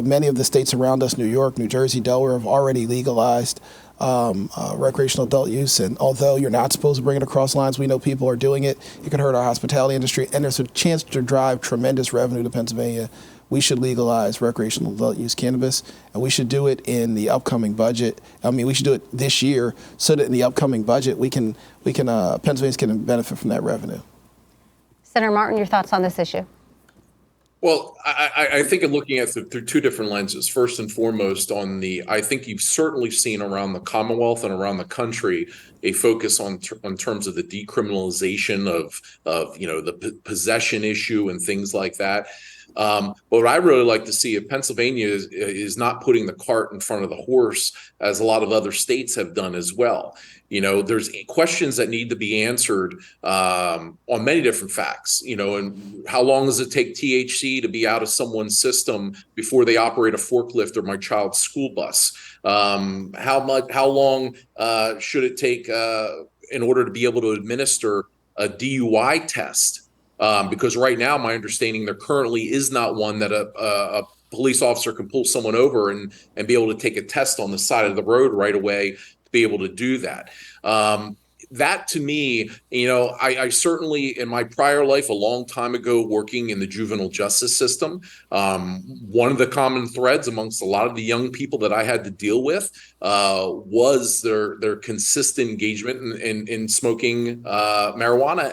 many of the states around us, New York, New Jersey, Delaware, have already legalized recreational adult use. And although you're not supposed to bring it across lines, we know people are doing it. It could hurt our hospitality industry, and there's a chance to drive tremendous revenue to Pennsylvania. We should legalize recreational adult use cannabis, and we should do it in the upcoming budget. I mean, we should do it this year so that in the upcoming budget, Pennsylvanians can benefit from that revenue. Senator Martin, your thoughts on this issue? Well, I think I'm looking at it through 2 different lenses. First and foremost, I think you've certainly seen around the Commonwealth and around the country a focus on terms of the decriminalization of the possession issue and things like that. But what I really like to see, if Pennsylvania is not putting the cart in front of the horse, as a lot of other states have done as well. There's questions that need to be answered on many different facts, and how long does it take THC to be out of someone's system before they operate a forklift or my child's school bus? How long should it take in order to be able to administer a DUI test? Because right now, my understanding, there currently is not one that a police officer can pull someone over and be able to take a test on the side of the road right away to be able to do that. That to me, I certainly, in my prior life, a long time ago, working in the juvenile justice system, one of the common threads amongst a lot of the young people that I had to deal with was their consistent engagement in smoking marijuana,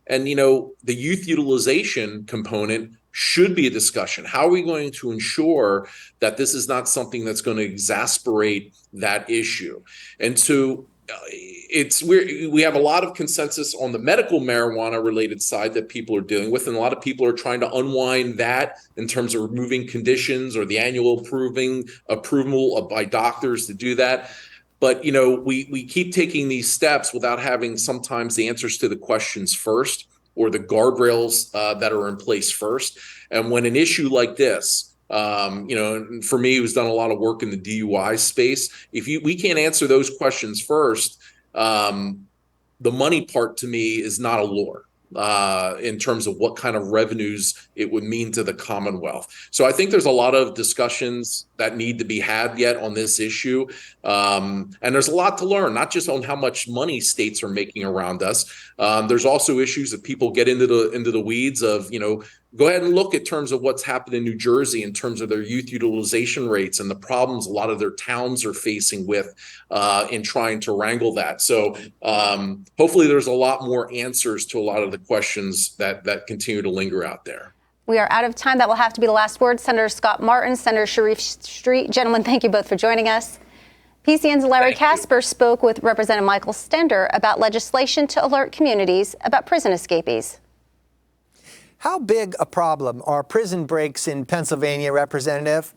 and the youth utilization component should be a discussion. How are we going to ensure that this is not something that's going to exasperate that issue? And so we have a lot of consensus on the medical marijuana related side that people are dealing with, and a lot of people are trying to unwind that in terms of removing conditions or the annual approval by doctors to do that. But we keep taking these steps without having sometimes the answers to the questions first, or the guardrails that are in place first. And when an issue like this, for me, who's done a lot of work in the DUI space, we can't answer those questions first, the money part to me is not allure in terms of what kind of revenues it would mean to the Commonwealth. So I think there's a lot of discussions that need to be had yet on this issue. And there's a lot to learn, not just on how much money states are making around us. There's also issues that people get into the weeds of, go ahead and look at terms of what's happened in New Jersey in terms of their youth utilization rates and the problems a lot of their towns are facing with in trying to wrangle that. So hopefully there's a lot more answers to a lot of the questions that continue to linger out there. We are out of time. That will have to be the last word. Senator Scott Martin, Senator Sharif Street. Gentlemen, thank you both for joining us. PCN's Larry Casper spoke with Representative Michael Stender about legislation to alert communities about prison escapees. How big a problem are prison breaks in Pennsylvania, Representative?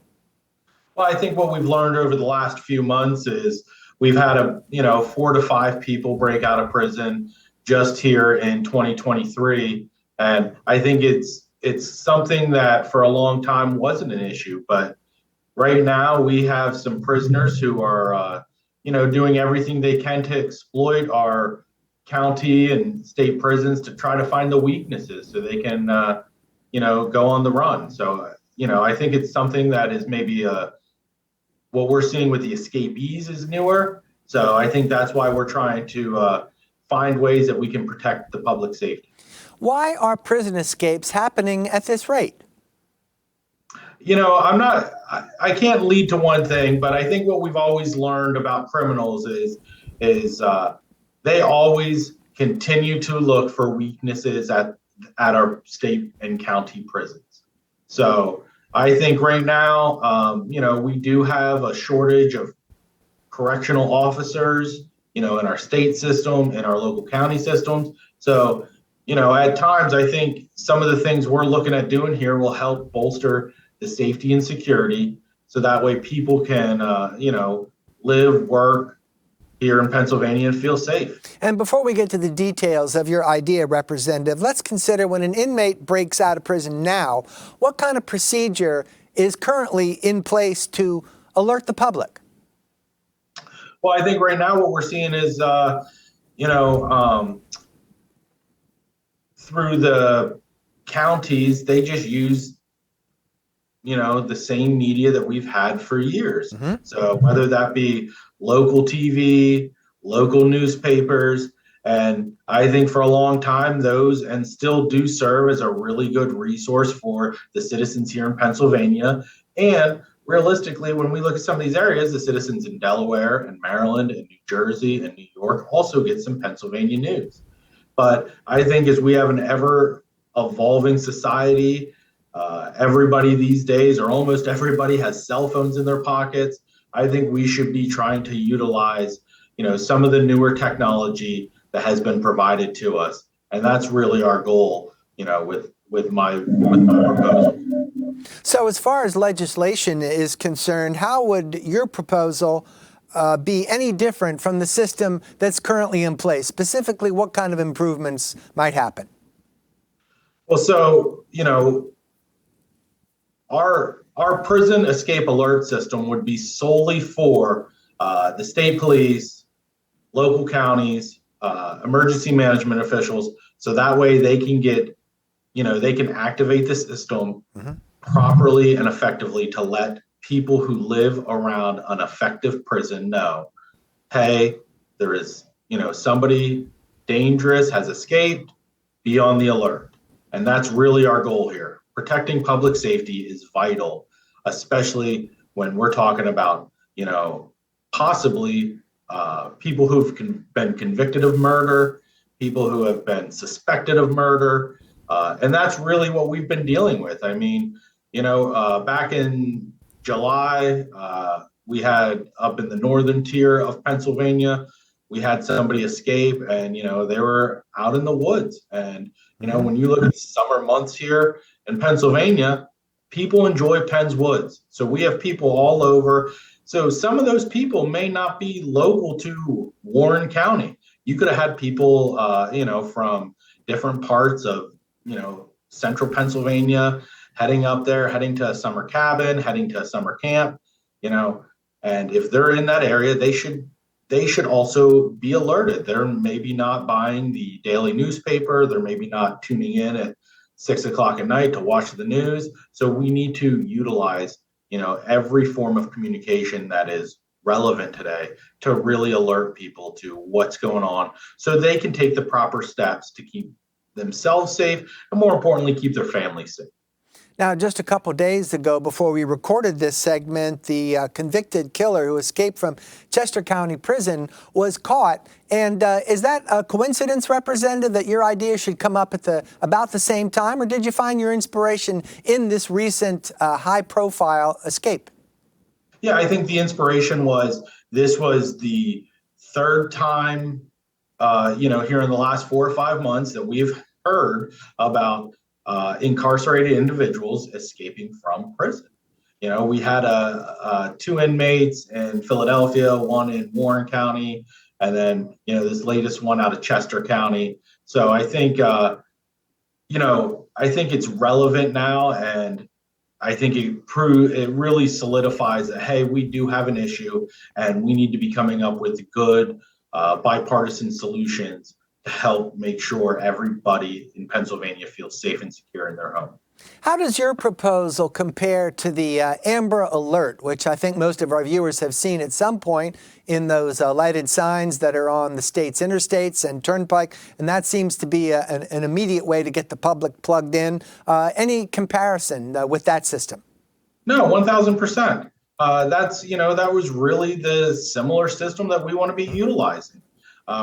Well, I think what we've learned over the last few months is we've had 4 to 5 people break out of prison just here in 2023. And I think it's something that for a long time wasn't an issue. But right now we have some prisoners who are, doing everything they can to exploit our county and state prisons to try to find the weaknesses so they can, go on the run. So, I think it's something that is maybe what we're seeing with the escapees is newer. So I think that's why we're trying to find ways that we can protect the public safety. Why are prison escapes happening at this rate? I can't lead to one thing, but I think what we've always learned about criminals is they always continue to look for weaknesses at our state and county prisons. So I think right now, we do have a shortage of correctional officers, in our state system, in our local county systems. So, at times, I think some of the things we're looking at doing here will help bolster the safety and security. So that way people can, live, work here in Pennsylvania and feel safe. And before we get to the details of your idea, Representative, let's consider when an inmate breaks out of prison now, what kind of procedure is currently in place to alert the public? Well, I think right now what we're seeing is, through the counties, they just use, the same media that we've had for years. Mm-hmm. So whether that be local TV, local newspapers, and I think for a long time, those and still do serve as a really good resource for the citizens here in Pennsylvania. And realistically, when we look at some of these areas, the citizens in Delaware and Maryland and New Jersey and New York also get some Pennsylvania news. But I think as we have an ever evolving society, everybody these days, or almost everybody, has cell phones in their pockets. I think we should be trying to utilize, some of the newer technology that has been provided to us. And that's really our goal, with my proposal. So as far as legislation is concerned, how would your proposal be any different from the system that's currently in place? Specifically, what kind of improvements might happen? Well, so, our prison escape alert system would be solely for the state police, local counties, emergency management officials. So that way they can get, they can activate the system properly and effectively to let people who live around an effective prison know, hey, there is, somebody dangerous has escaped, be on the alert. And that's really our goal here. Protecting public safety is vital, especially when we're talking about, possibly people who've been convicted of murder, people who have been suspected of murder. And that's really what we've been dealing with. I mean, back in July, we had up in the northern tier of Pennsylvania, we had somebody escape and, they were out in the woods. And, when you look at the summer months here in Pennsylvania, people enjoy Penn's Woods. So we have people all over. So some of those people may not be local to Warren County. You could have had people, from different parts of, central Pennsylvania, heading up there, heading to a summer cabin, heading to a summer camp, and if they're in that area, they should also be alerted. They're maybe not buying the daily newspaper. They're maybe not tuning in at 6 o'clock at night to watch the news. So we need to utilize, every form of communication that is relevant today to really alert people to what's going on so they can take the proper steps to keep themselves safe and, more importantly, keep their families safe. Now, just a couple days ago, before we recorded this segment, the convicted killer who escaped from Chester County Prison was caught. And is that a coincidence, Representative, that your idea should come up at about the same time, or did you find your inspiration in this recent high-profile escape? Yeah, I think the inspiration was this was the third time, here in the last 4 or 5 months that we've heard about incarcerated individuals escaping from prison. We had 2 inmates in Philadelphia, one in Warren County, and then, this latest one out of Chester County. So I think, I think it's relevant now, and I think it really solidifies that, hey, we do have an issue and we need to be coming up with good bipartisan solutions to help make sure everybody in Pennsylvania feels safe and secure in their home. How does your proposal compare to the Amber Alert, which I think most of our viewers have seen at some point in those lighted signs that are on the state's interstates and turnpike, and that seems to be an immediate way to get the public plugged in? Any comparison with that system? No, 1,000%. That was really the similar system that we want to be utilizing.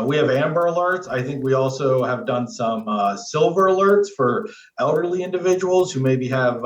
We have Amber Alerts. I think we also have done some Silver Alerts for elderly individuals who maybe have,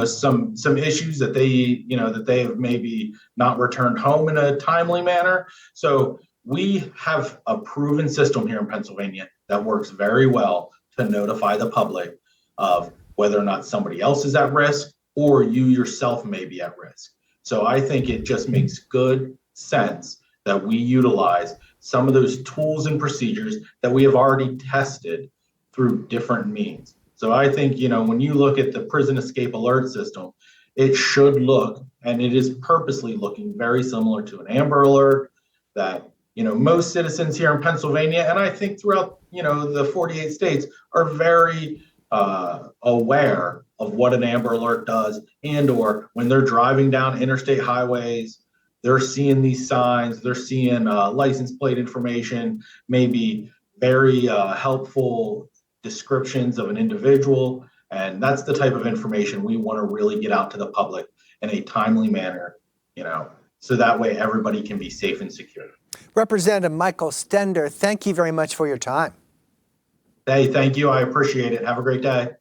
some issues that they have maybe not returned home in a timely manner. So we have a proven system here in Pennsylvania that works very well to notify the public of whether or not somebody else is at risk or you yourself may be at risk. So I think it just makes good sense that we utilize some of those tools and procedures that we have already tested through different means. So I think, when you look at the prison escape alert system, it should look, and it is purposely looking very similar to an Amber Alert that, most citizens here in Pennsylvania, and I think throughout, the 48 states are very aware of what an Amber Alert does, and or when they're driving down interstate highways, they're seeing these signs, they're seeing license plate information, maybe very helpful descriptions of an individual. And that's the type of information we want to really get out to the public in a timely manner, so that way everybody can be safe and secure. Representative Michael Stender, thank you very much for your time. Hey, thank you. I appreciate it. Have a great day.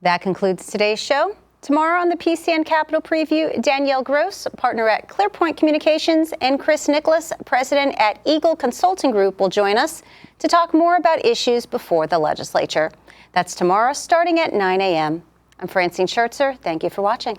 That concludes today's show. Tomorrow on the PCN Capitol Preview, Danielle Gross, partner at ClearPoint Communications, and Chris Nicholas, president at Eagle Consulting Group, will join us to talk more about issues before the legislature. That's tomorrow starting at 9 a.m. I'm Francine Schertzer. Thank you for watching.